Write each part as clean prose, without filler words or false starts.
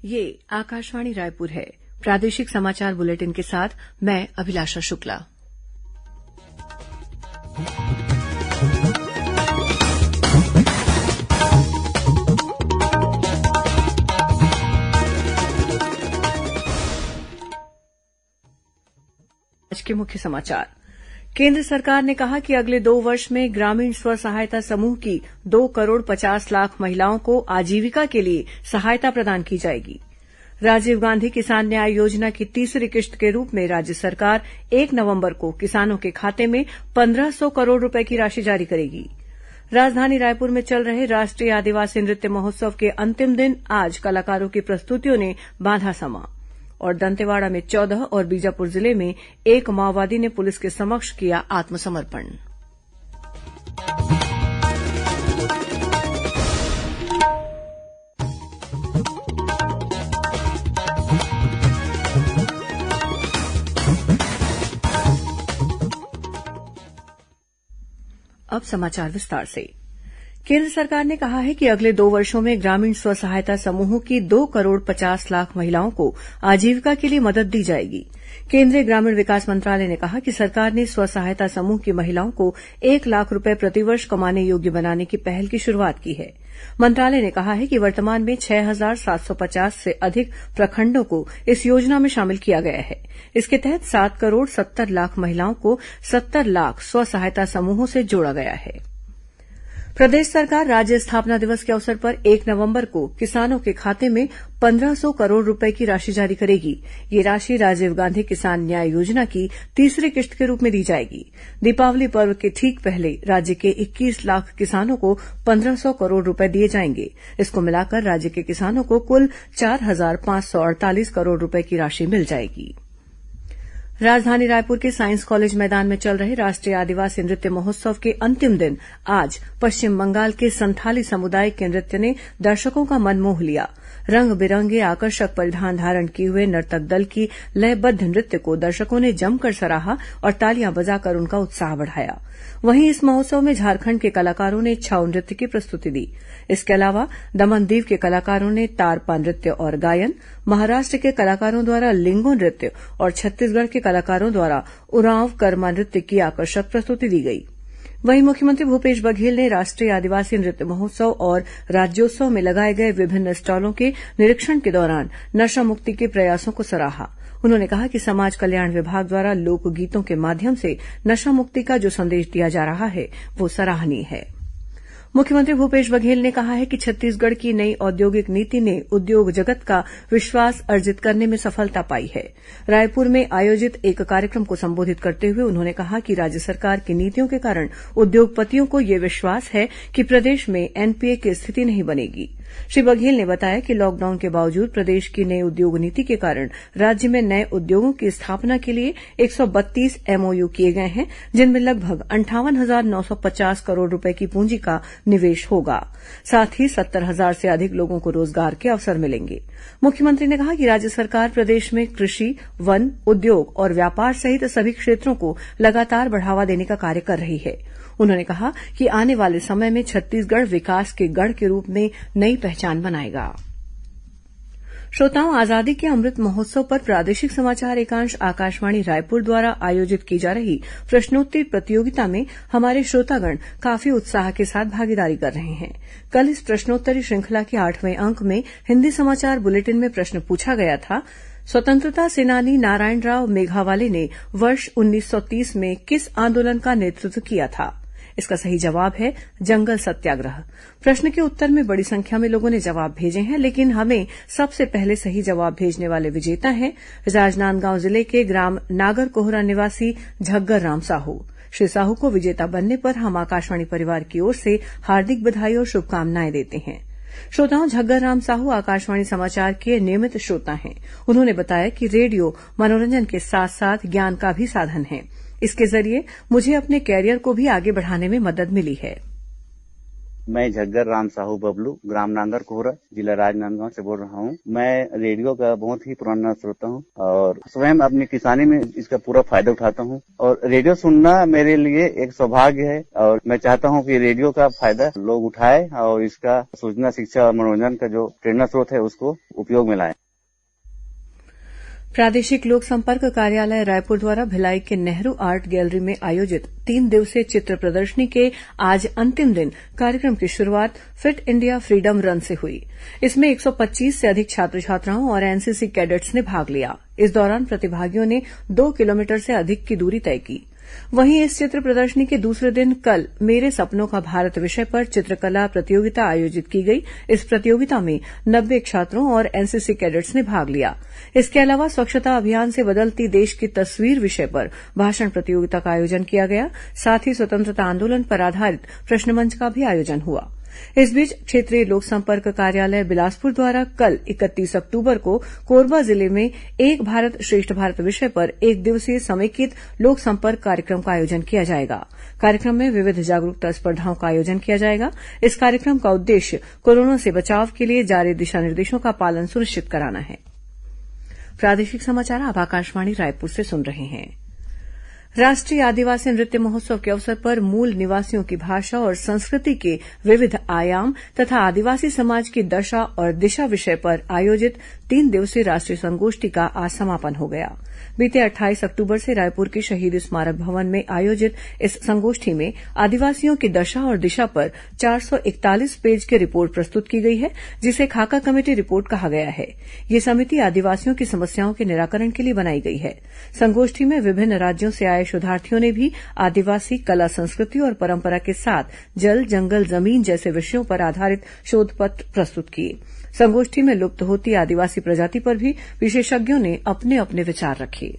ये आकाशवाणी रायपुर है। प्रादेशिक समाचार बुलेटिन के साथ मैं अभिलाषा शुक्ला। आज के मुख्य समाचार। केंद्र सरकार ने कहा कि अगले 2 वर्ष में ग्रामीण स्व सहायता समूह की 2 करोड़ 50 लाख महिलाओं को आजीविका के लिए सहायता प्रदान की जाएगी। राजीव गांधी किसान न्याय योजना की तीसरी किश्त के रूप में राज्य सरकार 1 नवंबर को किसानों के खाते में 1500 करोड़ रुपए की राशि जारी करेगी। राजधानी रायपुर में चल रहे राष्ट्रीय आदिवासी नृत्य महोत्सव के अंतिम दिन आज कलाकारों की प्रस्तुतियों ने बांधा समा और दंतेवाड़ा में 14 और बीजापुर जिले में 1 माओवादी ने पुलिस के समक्ष किया आत्मसमर्पण। अब समाचार विस्तार से। केंद्र सरकार ने कहा है कि अगले 2 वर्षों में ग्रामीण स्व सहायता समूहों की 2 करोड़ 50 लाख महिलाओं को आजीविका के लिए मदद दी जाएगी। केंद्रीय ग्रामीण विकास मंत्रालय ने कहा कि सरकार ने स्व सहायता समूह की महिलाओं को 1 लाख रुपए प्रतिवर्ष कमाने योग्य बनाने की पहल की शुरुआत की है। मंत्रालय ने कहा है कि वर्तमान में 6,750 से अधिक प्रखंडों को इस योजना में शामिल किया गया है। इसके तहत 7 करोड़ 70 लाख महिलाओं को 70 लाख स्व सहायता समूहों से जोड़ा गया है। प्रदेश सरकार राज्य स्थापना दिवस के अवसर पर 1 नवंबर को किसानों के खाते में 1500 करोड़ रुपए की राशि जारी करेगी। ये राशि राजीव गांधी किसान न्याय योजना की तीसरी किश्त के रूप में दी जाएगी। दीपावली पर्व के ठीक पहले राज्य के 21 लाख किसानों को 1500 करोड़ रुपए दिए जाएंगे। इसको मिलाकर राज्य के किसानों को कुल 4548 करोड़ रुपए की राशि मिल जाएगी। राजधानी रायपुर के साइंस कॉलेज मैदान में चल रहे राष्ट्रीय आदिवासी नृत्य महोत्सव के अंतिम दिन आज पश्चिम बंगाल के संथाली समुदाय के नृत्य ने दर्शकों का मन मोह लिया। रंग बिरंगे आकर्षक परिधान धारण किए हुए नर्तक दल की लयबद्ध नृत्य को दर्शकों ने जमकर सराहा और तालियां बजाकर उनका उत्साह बढ़ाया। वहीं इस महोत्सव में झारखंड के कलाकारों ने छाऊ नृत्य की प्रस्तुति दी। इसके अलावा दमन-दीव के कलाकारों ने तारपा नृत्य और गायन, महाराष्ट्र के कलाकारों द्वारा लिंगो नृत्य और छत्तीसगढ़ के कलाकारों द्वारा उरांव कर्मा नृत्य की आकर्षक प्रस्तुति दी गई। वहीं मुख्यमंत्री भूपेश बघेल ने राष्ट्रीय आदिवासी नृत्य महोत्सव और राज्योत्सव में लगाए गए विभिन्न स्टॉलों के निरीक्षण के दौरान नशा मुक्ति के प्रयासों को सराहा। उन्होंने कहा कि समाज कल्याण विभाग द्वारा लोकगीतों के माध्यम से नशा मुक्ति का जो संदेश दिया जा रहा है वो सराहनीय है। मुख्यमंत्री भूपेश बघेल ने कहा है कि छत्तीसगढ़ की नई औद्योगिक नीति ने उद्योग जगत का विश्वास अर्जित करने में सफलता पाई है। रायपुर में आयोजित एक कार्यक्रम को संबोधित करते हुए उन्होंने कहा कि राज्य सरकार की नीतियों के कारण उद्योगपतियों को यह विश्वास है कि प्रदेश में एनपीए की स्थिति नहीं बनेगी। श्री बघेल ने बताया कि लॉकडाउन के बावजूद प्रदेश की नई उद्योग नीति के कारण राज्य में नए उद्योगों की स्थापना के लिए 132 एमओयू किए गए हैं, जिनमें लगभग 58,950 करोड़ रुपए की पूंजी का निवेश होगा। साथ ही 70,000 से अधिक लोगों को रोजगार के अवसर मिलेंगे। मुख्यमंत्री ने कहा कि राज्य सरकार प्रदेश में कृषि, वन, उद्योग और व्यापार सहित सभी क्षेत्रों को लगातार बढ़ावा देने का कार्य कर रही है। उन्होंने कहा कि आने वाले समय में छत्तीसगढ़ विकास के गढ़ के रूप में नई पहचान बनाएगा। श्रोताओं, आजादी के अमृत महोत्सव पर प्रादेशिक समाचार एकांश आकाशवाणी रायपुर द्वारा आयोजित की जा रही प्रश्नोत्तरी प्रतियोगिता में हमारे श्रोतागण काफी उत्साह के साथ भागीदारी कर रहे हैं। कल इस प्रश्नोत्तरी श्रृंखला के 8वें अंक में हिन्दी समाचार बुलेटिन में प्रश्न पूछा गया था, स्वतंत्रता सेनानी नारायणराव मेघावाले ने वर्ष 1930 में किस आंदोलन का नेतृत्व किया था? इसका सही जवाब है जंगल सत्याग्रह। प्रश्न के उत्तर में बड़ी संख्या में लोगों ने जवाब भेजे हैं, लेकिन हमें सबसे पहले सही जवाब भेजने वाले विजेता हैं राजनांदगांव जिले के ग्राम नागरकोहरा निवासी झग्गर राम साहू। श्री साहू को विजेता बनने पर हम आकाशवाणी परिवार की ओर से हार्दिक बधाई और शुभकामनाएं देते हैं। श्रोताओं, झग्गर राम साहू आकाशवाणी समाचार के नियमित श्रोता हैं। उन्होंने बताया कि रेडियो मनोरंजन के साथ साथ ज्ञान का भी साधन है। इसके जरिए मुझे अपने कैरियर को भी आगे बढ़ाने में मदद मिली है। मैं झग्गर राम साहू बबलू, ग्राम नांगर कोहरा, जिला राजनांदगांव से बोल रहा हूँ। मैं रेडियो का बहुत ही पुराना श्रोता हूँ और स्वयं अपनी किसानी में इसका पूरा फायदा उठाता हूँ और रेडियो सुनना मेरे लिए एक सौभाग्य है और मैं चाहता हूँ कि रेडियो का फायदा लोग उठाए और इसका सूचना, शिक्षा और मनोरंजन का जो प्रेरणा स्रोत है उसको उपयोग में लाए। प्रादेशिक लोक संपर्क कार्यालय रायपुर द्वारा भिलाई के नेहरू आर्ट गैलरी में आयोजित 3 दिवसीय चित्र प्रदर्शनी के आज अंतिम दिन कार्यक्रम की शुरूआत फिट इंडिया फ्रीडम रन से हुई। इसमें 125 से अधिक छात्र छात्राओं और एनसीसी कैडेट्स ने भाग लिया। इस दौरान प्रतिभागियों ने 2 किलोमीटर से अधिक की दूरी तय की। वहीं इस चित्र प्रदर्शनी के दूसरे दिन कल मेरे सपनों का भारत विषय पर चित्रकला प्रतियोगिता आयोजित की गई। इस प्रतियोगिता में 90 छात्रों और एनसीसी कैडेट्स ने भाग लिया। इसके अलावा स्वच्छता अभियान से बदलती देश की तस्वीर विषय पर भाषण प्रतियोगिता का आयोजन किया गया। साथ ही स्वतंत्रता आंदोलन पर आधारित प्रश्नमंच का भी आयोजन हुआ। इस बीच क्षेत्रीय लोक संपर्क कार्यालय बिलासपुर द्वारा कल 31 अक्टूबर को कोरबा जिले में एक भारत श्रेष्ठ भारत विषय पर 1 दिवसीय समेकित लोक संपर्क कार्यक्रम का आयोजन किया जाएगा। कार्यक्रम में विविध जागरूकता स्पर्धाओं का आयोजन किया जाएगा। इस कार्यक्रम का उद्देश्य कोरोना से बचाव के लिए जारी दिशा निर्देशों का पालन सुनिश्चित कराना है। प्रादेशिक समाचार आप आकाशवाणी रायपुर से सुन रहे हैं। राष्ट्रीय आदिवासी नृत्य महोत्सव के अवसर पर मूल निवासियों की भाषा और संस्कृति के विविध आयाम तथा आदिवासी समाज की दशा और दिशा विषय पर आयोजित 3 दिवसीय राष्ट्रीय संगोष्ठी का आज समापन हो गया। बीते 28 अक्टूबर से रायपुर के शहीद स्मारक भवन में आयोजित इस संगोष्ठी में आदिवासियों की दशा और दिशा पर 441 पेज की रिपोर्ट प्रस्तुत की गई है, जिसे खाका कमेटी रिपोर्ट कहा गया है। यह समिति आदिवासियों की समस्याओं के निराकरण के लिए बनाई गई है। संगोष्ठी में विभिन्न राज्यों से आए शोधार्थियों ने भी आदिवासी कला, संस्कृति और परंपरा के साथ जल, जंगल, जमीन जैसे विषयों पर आधारित शोध पत्र प्रस्तुत किए। संगोष्ठी में लुप्त होती आदिवासी प्रजाति पर भी विशेषज्ञों ने अपने अपने विचार रखे।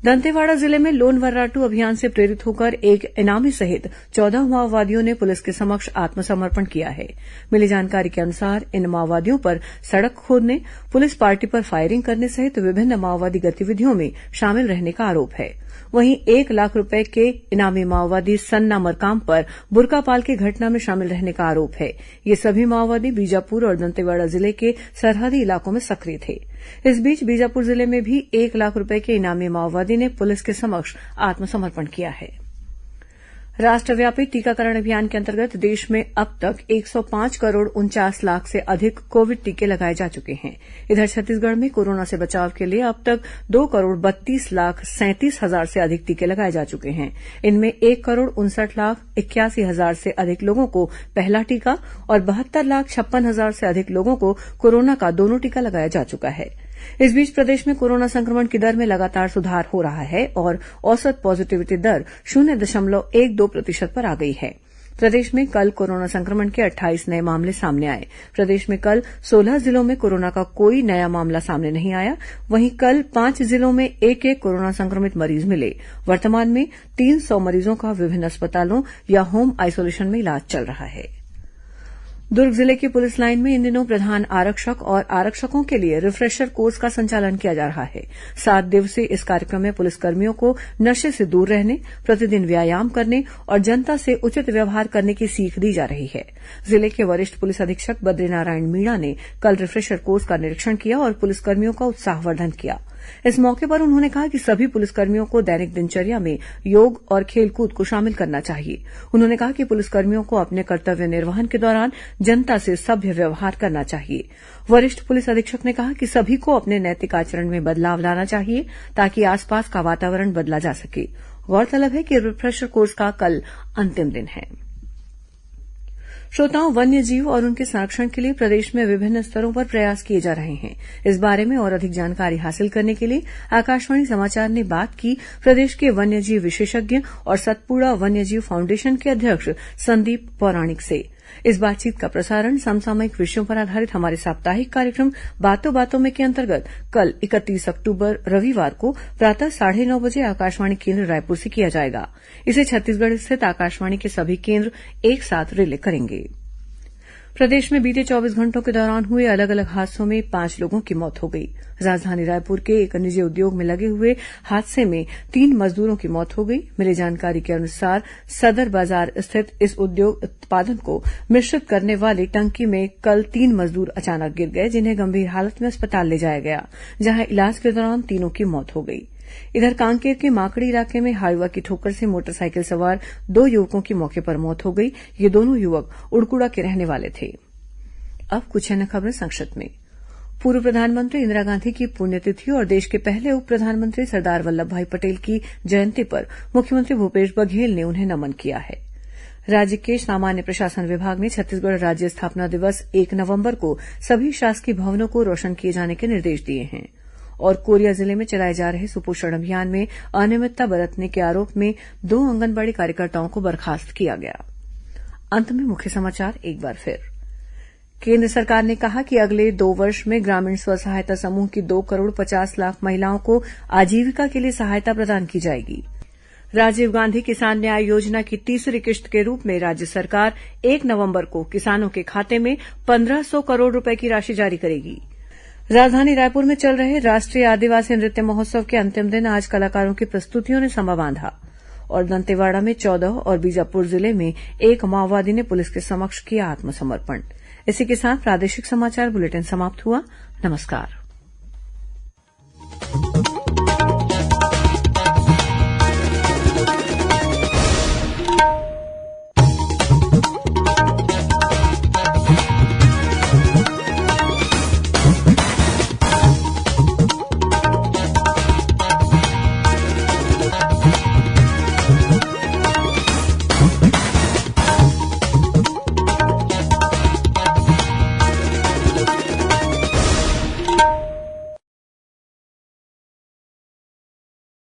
दंतेवाड़ा जिले में लोन वर्राटू अभियान से प्रेरित होकर एक इनामी सहित 14 माओवादियों ने पुलिस के समक्ष आत्मसमर्पण किया है। मिली जानकारी के अनुसार इन माओवादियों पर सड़क खोदने, पुलिस पार्टी पर फायरिंग करने सहित विभिन्न माओवादी गतिविधियों में शामिल रहने का आरोप है। वहीं 1 लाख रुपए के इनामी माओवादी सन्ना मरकाम पर बुरकापाल की घटना में शामिल रहने का आरोप है। ये सभी माओवादी बीजापुर और दंतेवाड़ा जिले के सरहदी इलाकों में सक्रिय थे। इस बीच बीजापुर जिले में भी 1 लाख रुपए के इनामी माओवादी ने पुलिस के समक्ष आत्मसमर्पण किया है। राष्ट्रव्यापी टीकाकरण अभियान के अंतर्गत देश में अब तक 105 करोड़ 49 लाख से अधिक कोविड टीके लगाए जा चुके हैं। इधर छत्तीसगढ़ में कोरोना से बचाव के लिए अब तक 2 करोड़ 32 लाख 37 हजार से अधिक टीके लगाए जा चुके हैं। इनमें 1 करोड़ 59 लाख 81 हजार से अधिक लोगों को पहला टीका और 72 लाख 56 हजार से अधिक लोगों को कोरोना का दोनों टीका लगाया जा चुका है। इस बीच प्रदेश में कोरोना संक्रमण की दर में लगातार सुधार हो रहा है और औसत पॉजिटिविटी दर 0.12% पर आ गई है। प्रदेश में कल कोरोना संक्रमण के 28 नए मामले सामने आए। प्रदेश में कल 16 जिलों में कोरोना का कोई नया मामला सामने नहीं आया। वहीं कल 5 जिलों में एक कोरोना संक्रमित मरीज मिले। वर्तमान में 300 मरीजों का विभिन्न अस्पतालों या होम आइसोलेशन में इलाज चल रहा है। दुर्ग जिले की पुलिस लाइन में इन दिनों प्रधान आरक्षक और आरक्षकों के लिए रिफ्रेशर कोर्स का संचालन किया जा रहा है। 7 दिवसीय इस कार्यक्रम में पुलिसकर्मियों को नशे से दूर रहने, प्रतिदिन व्यायाम करने और जनता से उचित व्यवहार करने की सीख दी जा रही है। जिले के वरिष्ठ पुलिस अधीक्षक बद्रीनारायण मीणा ने कल रिफ्रेशर कोर्स का निरीक्षण किया और पुलिसकर्मियों का उत्साहवर्धन किया। इस मौके पर उन्होंने कहा कि सभी पुलिसकर्मियों को दैनिक दिनचर्या में योग और खेलकूद को शामिल करना चाहिए। उन्होंने कहा कि पुलिसकर्मियों को अपने कर्तव्य निर्वहन के दौरान जनता से सभ्य व्यवहार करना चाहिए। वरिष्ठ पुलिस अधीक्षक ने कहा कि सभी को अपने नैतिक आचरण में बदलाव लाना चाहिए ताकि आसपास का वातावरण बदला जा सके। गौरतलब है कि रिफ्रेशर कोर्स का कल अंतिम दिन है। श्रोताओं, वन्य जीव और उनके संरक्षण के लिए प्रदेश में विभिन्न स्तरों पर प्रयास किए जा रहे हैं। इस बारे में और अधिक जानकारी हासिल करने के लिए आकाशवाणी समाचार ने बात की प्रदेश के वन्य जीव विशेषज्ञ और सतपुड़ा वन्य जीव फाउंडेशन के अध्यक्ष संदीप पौराणिक से। इस बातचीत का प्रसारण समसामयिक विषयों पर आधारित हमारे साप्ताहिक कार्यक्रम बातों बातों में के अंतर्गत कल 31 अक्टूबर रविवार को प्रातः 9:30 बजे आकाशवाणी केन्द्र रायपुर से किया जाएगा। इसे छत्तीसगढ़ स्थित आकाशवाणी के सभी केन्द्र एक साथ रिले करेंगे। प्रदेश में बीते 24 घंटों के दौरान हुए अलग अलग हादसों में 5 लोगों की मौत हो गई। राजधानी रायपुर के एक निजी उद्योग में लगे हुए हादसे में 3 मजदूरों की मौत हो गई। मिली जानकारी के अनुसार सदर बाजार स्थित इस उद्योग उत्पादन को मिश्रित करने वाली टंकी में कल 3 मजदूर अचानक गिर गए, जिन्हें गंभीर हालत में अस्पताल ले जाया गया, जहां इलाज के दौरान तीनों की मौत हो गई। इधर कांकेर के माकड़ी इलाके में हाइवा की ठोकर से मोटरसाइकिल सवार 2 युवकों की मौके पर मौत हो गई। ये दोनों युवक उड़कुड़ा के रहने वाले थे। अब कुछ अन्य खबरें संक्षिप्त में। पूर्व प्रधानमंत्री इंदिरा गांधी की पुण्यतिथि और देश के पहले उप प्रधानमंत्री सरदार वल्लभभाई पटेल की जयंती पर मुख्यमंत्री भूपेश बघेल ने उन्हें नमन किया है। राज्य के सामान्य प्रशासन विभाग ने छत्तीसगढ़ राज्य स्थापना दिवस 1 नवंबर को सभी शासकीय भवनों को रोशन किए जाने के निर्देश दिए हैं। और कोरिया जिले में चलाए जा रहे सुपोषण अभियान में अनियमितता बरतने के आरोप में 2 आंगनबाड़ी कार्यकर्ताओं को बर्खास्त किया गया। अंत में मुख्य समाचार एक बार फिर। केंद्र सरकार ने कहा कि अगले 2 वर्ष में ग्रामीण स्व सहायता समूह की 2 करोड़ 50 लाख महिलाओं को आजीविका के लिए सहायता प्रदान की जाएगी। राजीव गांधी किसान न्याय योजना की तीसरी किश्त के रूप में राज्य सरकार 1 नवंबर को किसानों के खाते में 1500 करोड़ रुपए की राशि जारी करेगी। राजधानी रायपुर में चल रहे राष्ट्रीय आदिवासी नृत्य महोत्सव के अंतिम दिन आज कलाकारों की प्रस्तुतियों ने समा बांधा और दंतेवाड़ा में 14 और बीजापुर जिले में 1 माओवादी ने पुलिस के समक्ष किया आत्मसमर्पण। इसी के साथ प्रादेशिक समाचार बुलेटिन समाप्त हुआ। नमस्कार।